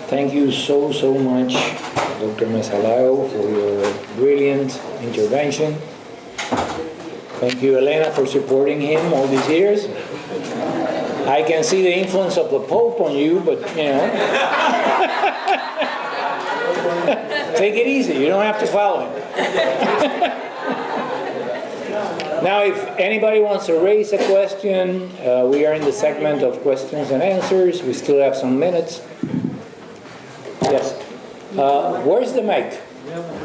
Thank you so much, Dr. Mesa Lago, for your brilliant intervention. Thank you, Elena, for supporting him all these years. I can see the influence of the Pope on you, but, you know. Take it easy. You don't have to follow him. Now, if anybody wants to raise a question, we are in the segment of questions and answers. We still have some minutes. Yes. Where's the mic? They are on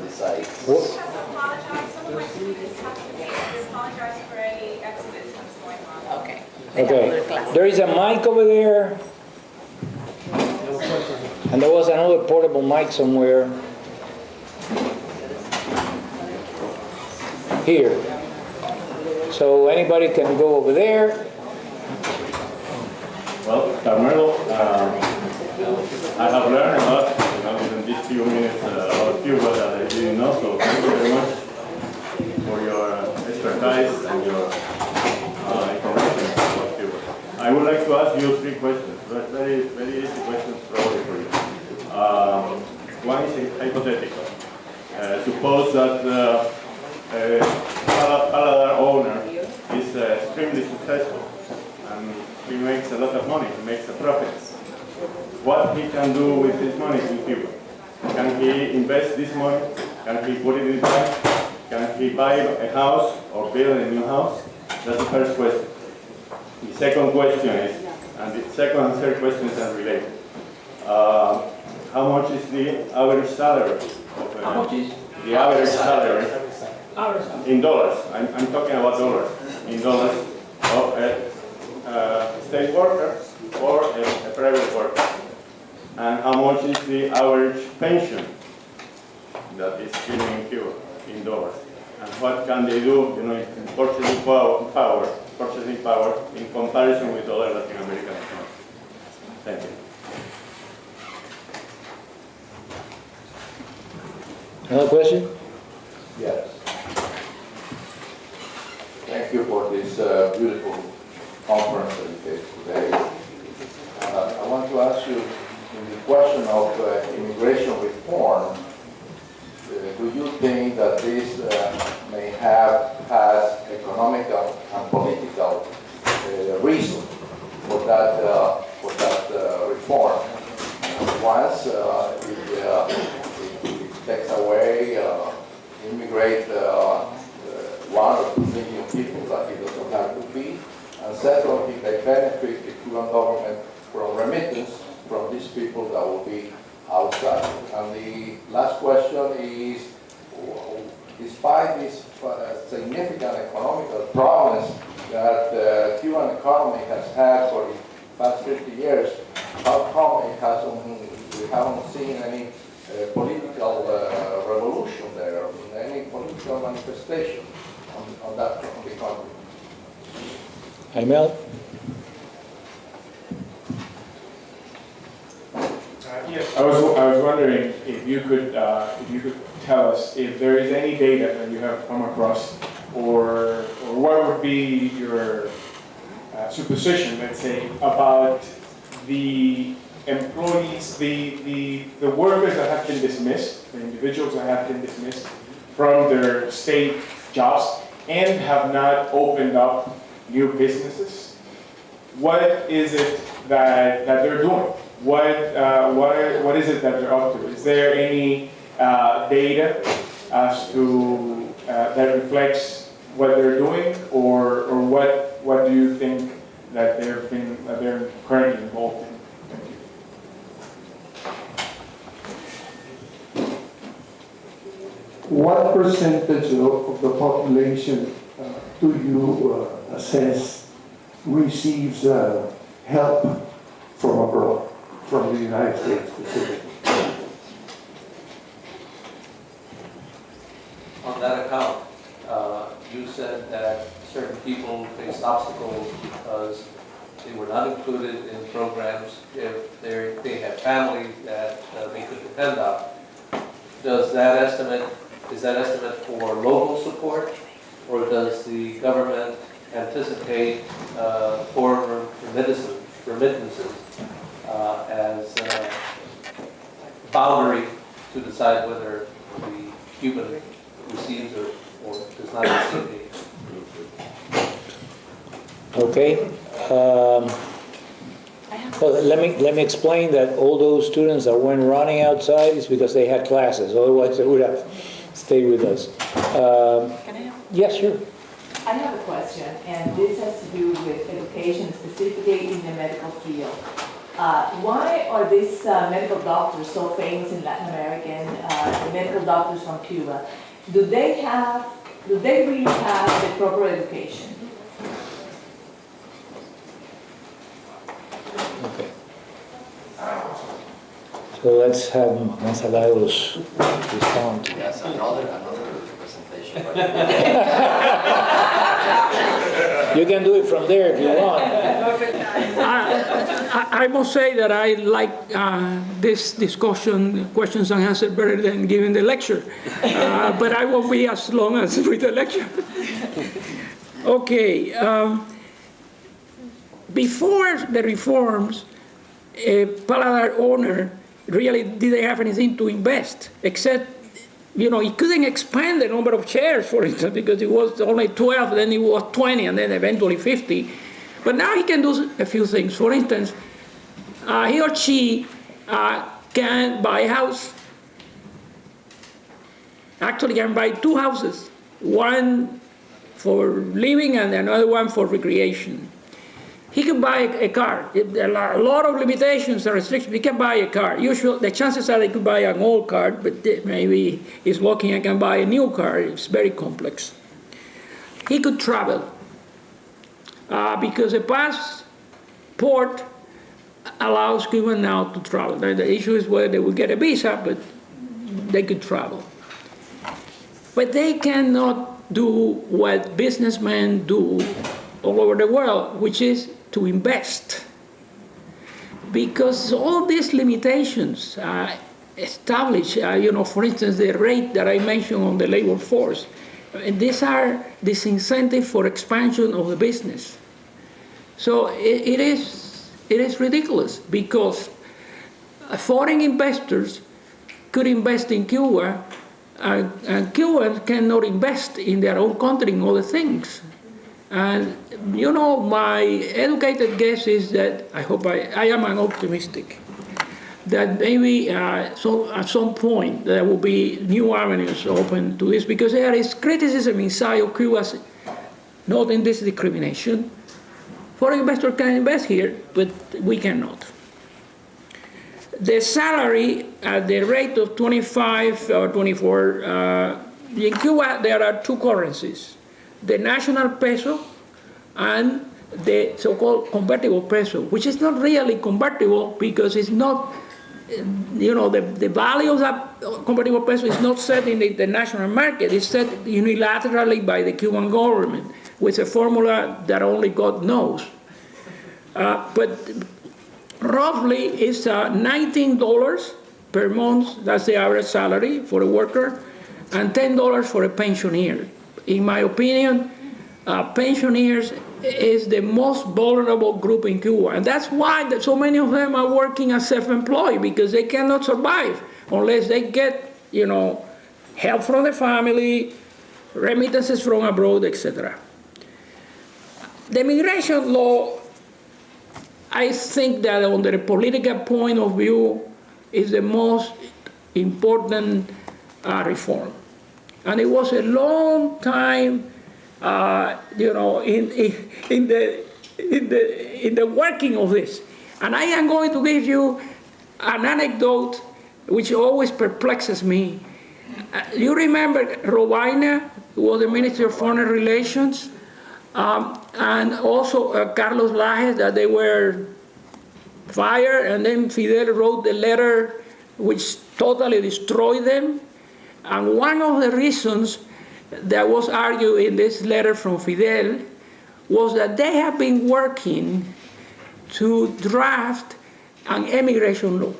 the side. Apologize for any exodus that's going on. Okay. Okay. There is a mic over there. And there was another portable mic somewhere. Here. So anybody can go over there. Well, Carmelo, I have learned a lot, in these few minutes about Cuba that I didn't know, so thank you very much for your expertise and your information about Cuba. I would like to ask you 3 questions, very, very easy questions probably for you. One is hypothetical. Suppose that a paladar owner is extremely successful and he makes a lot of money, he makes a profit. What he can do with his money in Cuba? Can he invest this money? Can he put it in bank? Can he buy a house or build a new house? That's the first question. The second question is, and the second and third questions are related. How much is the average salary? How much is? The average salary in dollars. I'm talking about dollars. In dollars of a state worker or a private worker. And how much is the average pension that is given in Cuba in dollars? And what can they do, in purchasing power in comparison with other Latin American economies? Thank you. Another question? Yes. Thank you for this beautiful conference that you gave today. I want to ask you, in the question of immigration reform, do you think that this may have had economical and political reason for that reform? Once it takes away, immigrate 1 or 2 million people that it doesn't have to be, and second, if they benefit the Cuban government from remittance from these people that will be outside. And the last question is, despite these significant economical problems that the Cuban economy has had for the past 50 years, how come we haven't seen any political revolution there, any political manifestation on the country? Jaimel? Yes, I was wondering if you could tell us if there is any data that you have come across, or what would be your supposition, let's say, about the employees, the workers that have been dismissed, the individuals that have been dismissed from their state jobs and have not opened up new businesses. What is it that they're doing? What is it that they're up to? Is there any data as to that reflects what they're doing, or what do you think that they're currently involved in? Thank you. What percentage of the population do you assess receives help from abroad, from the United States specifically? On that account, you said that certain people faced obstacles because they were not included in programs if they had families that they could depend on. Is that estimate for local support, or does the government anticipate foreign remittances as boundary to decide whether the Cuban receives or does not receive aid. Okay. Well, let me explain that all those students that went running outside is because they had classes. Otherwise, they would have stayed with us. Can I have? Yes, sure. I have a question, and this has to do with education, specifically in the medical field. Why are these medical doctors so famous in Latin America, the medical doctors from Cuba? Do they really have the proper education? Okay. So let's have Mesa Lago's respond. Yes, another presentation. You can do it from there if you want. I must say that I like this discussion, questions and answers, better than giving the lecture. But I won't be as long as with the lecture. Okay. Before the reforms, a Paladar owner really didn't have anything to invest, except, he couldn't expand the number of shares, for instance, because it was only 12, then it was 20, and then eventually 50. But now he can do a few things. For instance, he or she can buy a house. Actually can buy 2 houses, one for living and another one for recreation. He can buy a car. There are a lot of limitations and restrictions. He can buy a car. Usually, the chances are he could buy an old car, but maybe he's lucky and can buy a new car. It's very complex. He could travel because a passport allows Cubans now to travel. Now, the issue is whether they will get a visa, but they could travel. But they cannot do what businessmen do all over the world, which is to invest. Because all these limitations establish, for instance, the rate that I mentioned on the labor force. And these are disincentive for expansion of the business. So it is ridiculous because foreign investors could invest in Cuba, and Cubans cannot invest in their own country in other things. And, my educated guess is that, I am an optimistic, that maybe so at some point there will be new avenues open to this, because there is criticism inside of Cuba, not in this discrimination. Foreign investors can invest here, but we cannot. The salary at the rate of 25 or 24, in Cuba there are 2 currencies. The national peso and the so-called convertible peso, which is not really convertible because it's not, the value of that convertible peso is not set in the international market. It's set unilaterally by the Cuban government with a formula that only God knows. But roughly it's $19 per month, that's the average salary for a worker, and $10 for a pensioner. In my opinion, pensioners is the most vulnerable group in Cuba. And that's why so many of them are working as self-employed, because they cannot survive unless they get, help from the family, remittances from abroad, etc. The immigration law, I think that under a political point of view, is the most important reform. And it was a long time, in the working of this. And I am going to give you an anecdote which always perplexes me. You remember Robaina, who was the Minister of Foreign Relations, and also Carlos Lajes, that they were fired, and then Fidel wrote the letter which totally destroyed them. And one of the reasons that was argued in this letter from Fidel was that they have been working to draft an immigration law.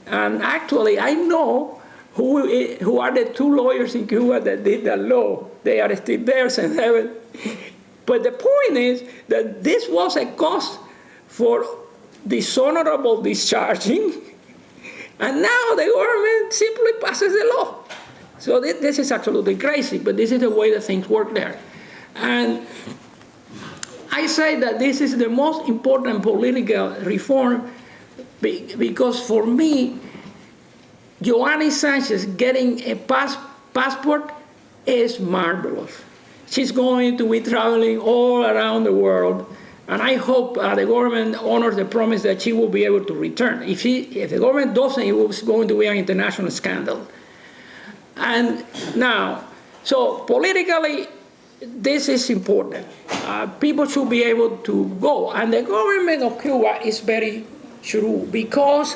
And actually, I know who are the 2 lawyers in Cuba that did that law. They are still there since heaven. But the point is that this was a cause for dishonorable discharging And now the government simply passes the law. So this is absolutely crazy, but this is the way that things work there. And I say that this is the most important political reform because for me, Joanny Sanchez getting a passport is marvelous. She's going to be traveling all around the world, and I hope the government honors the promise that she will be able to return. If the government doesn't, it was going to be an international scandal. And now, so politically, this is important. People should be able to go. And the government of Cuba is very shrewd because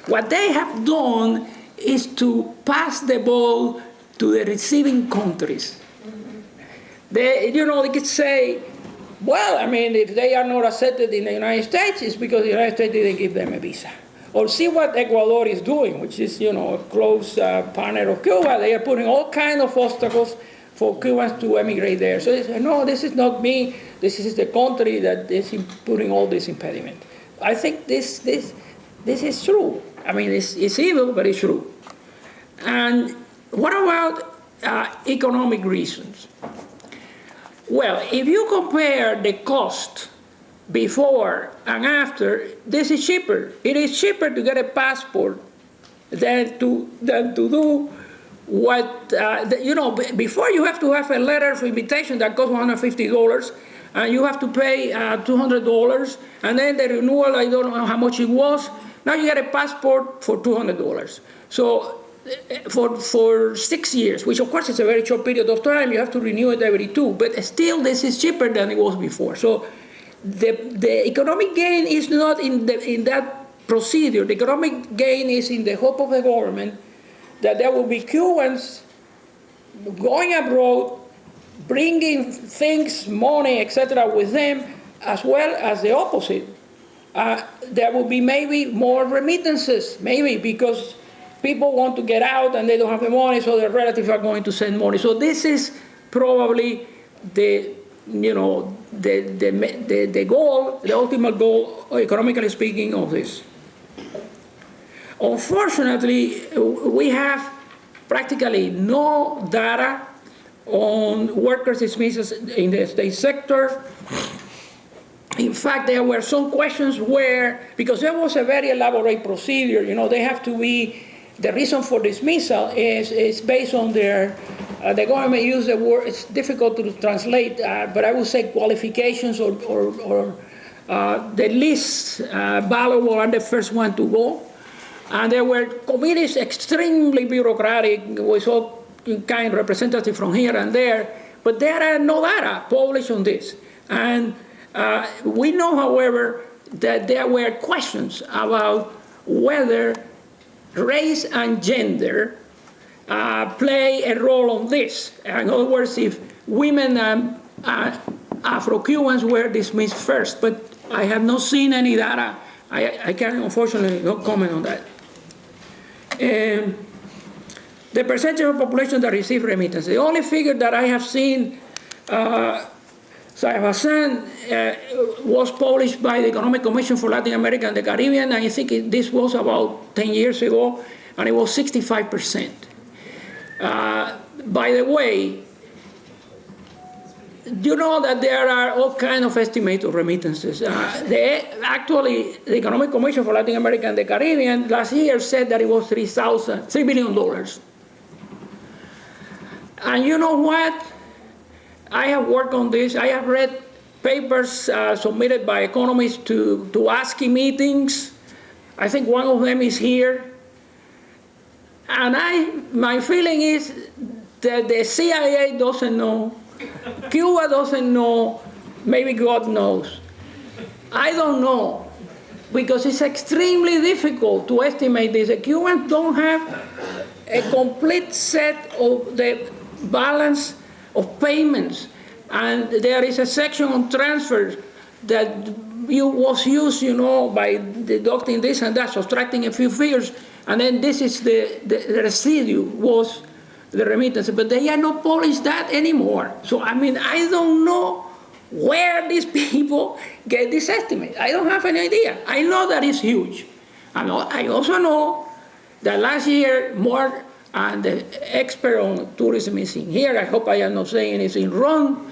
what they have done is to pass the ball to the receiving countries. They could say, well, I mean, if they are not accepted in the United States, it's because the United States didn't give them a visa. Or see what Ecuador is doing, which is, a close partner of Cuba. They are putting all kinds of obstacles for Cubans to emigrate there. So they say, no, this is not me. This is the country that is putting all this impediment. I think this is true. I mean, it's evil, but it's true. And what about economic reasons? Well, if you compare the cost before and after, this is cheaper. It is cheaper to get a passport than to do what, before you have to have a letter of invitation that costs $150, and you have to pay $200, and then the renewal, I don't know how much it was. Now you get a passport for $200. So for 6 years, which of course is a very short period of time, you have to renew it every 2, but still this is cheaper than it was before. So the economic gain is not in that procedure. The economic gain is in the hope of the government that there will be Cubans going abroad, bringing things, money, etc. with them, as well as the opposite. There will be maybe more remittances, maybe because people want to get out and they don't have the money, so their relatives are going to send money. So this is probably the goal, the ultimate goal, economically speaking, of this. Unfortunately, we have practically no data on workers' dismissals in the state sector. In fact, there were some questions where, because there was a very elaborate procedure, they have to be, the reason for dismissal is based on their, the government used the word, it's difficult to translate, but I would say qualifications or the least valuable and the first one to go. And there were committees extremely bureaucratic with all kind of representatives from here and there, but there are no data published on this. And we know, however, that there were questions about whether race and gender play a role on this. In other words, if women and Afro-Cubans were dismissed first, but I have not seen any data. I can unfortunately not comment on that. The percentage of population that receive remittance. The only figure that I have seen, Hassan, was published by the Economic Commission for Latin America and the Caribbean, and I think this was about 10 years ago, and it was 65%. By the way, you know that there are all kinds of estimates of remittances. Actually, the Economic Commission for Latin America and the Caribbean last year said that it was $3 billion. And you know what? I have worked on this. I have read papers submitted by economists to ASCII meetings. I think one of them is here. And my feeling is that the CIA doesn't know, Cuba doesn't know, maybe God knows. I don't know, because it's extremely difficult to estimate this. The Cubans don't have a complete set of the balance of payments. And there is a section on transfers that was used, by deducting this and that, subtracting a few figures, and then this is the residue was the remittance. But they are not published that anymore. So, I don't know where these people get this estimate. I don't have any idea. I know that it's huge. I also know that last year more, and the expert on tourism is in here. I hope I am not saying anything wrong,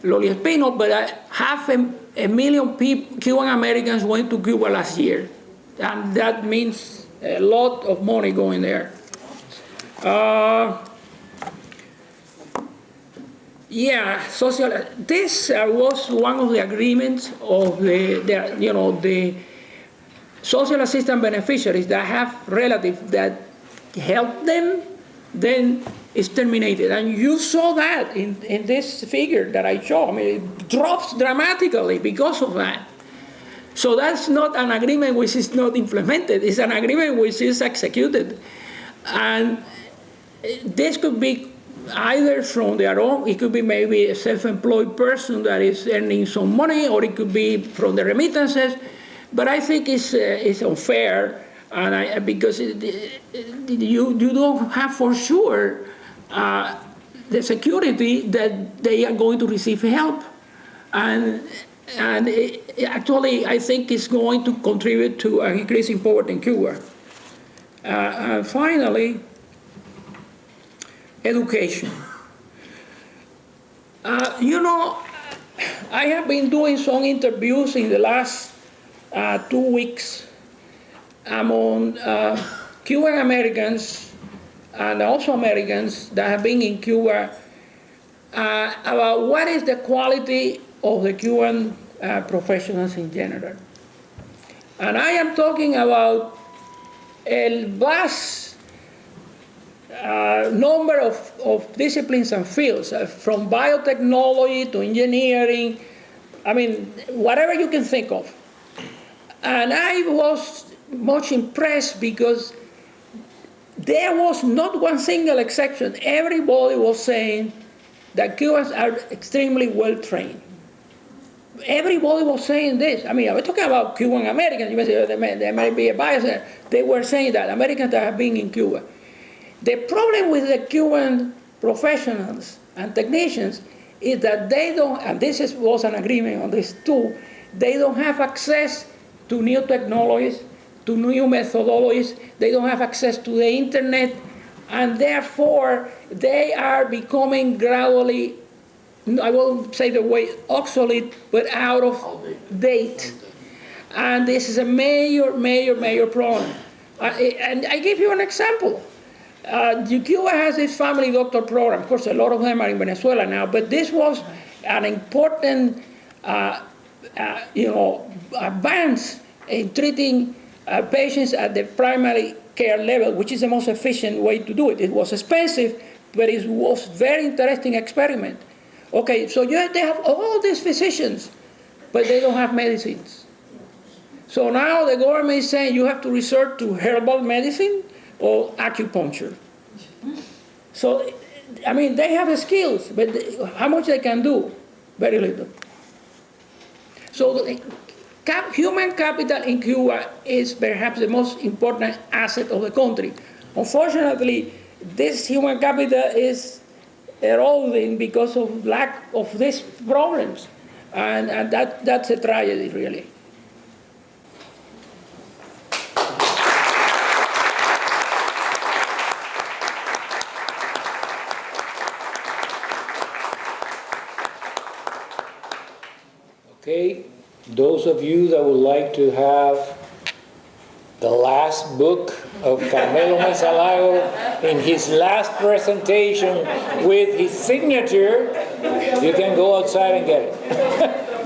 Loli Espino, but 500,000 people, Cuban Americans went to Cuba last year. And that means a lot of money going there. This was one of the agreements of the social assistance beneficiaries that have relatives that help them, then it's terminated. And you saw that in this figure that I showed. I mean, it drops dramatically because of that. So that's not an agreement which is not implemented. It's an agreement which is executed. And this could be either from their own, it could be maybe a self-employed person that is earning some money, or it could be from the remittances. But I think it's unfair, and because you don't have for sure the security that they are going to receive help. And actually, I think it's going to contribute to an increase in poverty in Cuba. And finally, education. I have been doing some interviews in the last 2 weeks among Cuban Americans and also Americans that have been in Cuba about what is the quality of the Cuban professionals in general. And I am talking about a vast number of disciplines and fields, from biotechnology to engineering, I mean, whatever you can think of. And I was much impressed because there was not one single exception. Everybody was saying that Cubans are extremely well trained. Everybody was saying this. I mean, I was talking about Cuban Americans. You may say there may be a bias there. They were saying that Americans that have been in Cuba. The problem with the Cuban professionals and technicians is that they don't, and this was an agreement on this too, they don't have access to new technologies, to new methodologies. They don't have access to the internet, and therefore they are becoming gradually, I won't say the word obsolete, but out of date. And this is a major, major, major problem. And I give you an example. Cuba has this family doctor program. Of course, a lot of them are in Venezuela now, but this was an important, advance in treating patients at the primary care level, which is the most efficient way to do it. It was expensive, but it was a very interesting experiment. Okay, so they have all these physicians, but they don't have medicines. So now the government is saying you have to resort to herbal medicine or acupuncture. So, I mean, they have the skills, but how much they can do? Very little. So human capital in Cuba is perhaps the most important asset of the country. Unfortunately, this human capital is eroding because of lack of these problems. And that's a tragedy, really. Okay, those of you that would like to have the last book of Carmelo Mesa Lago in his last presentation with his signature, you can go outside and get it.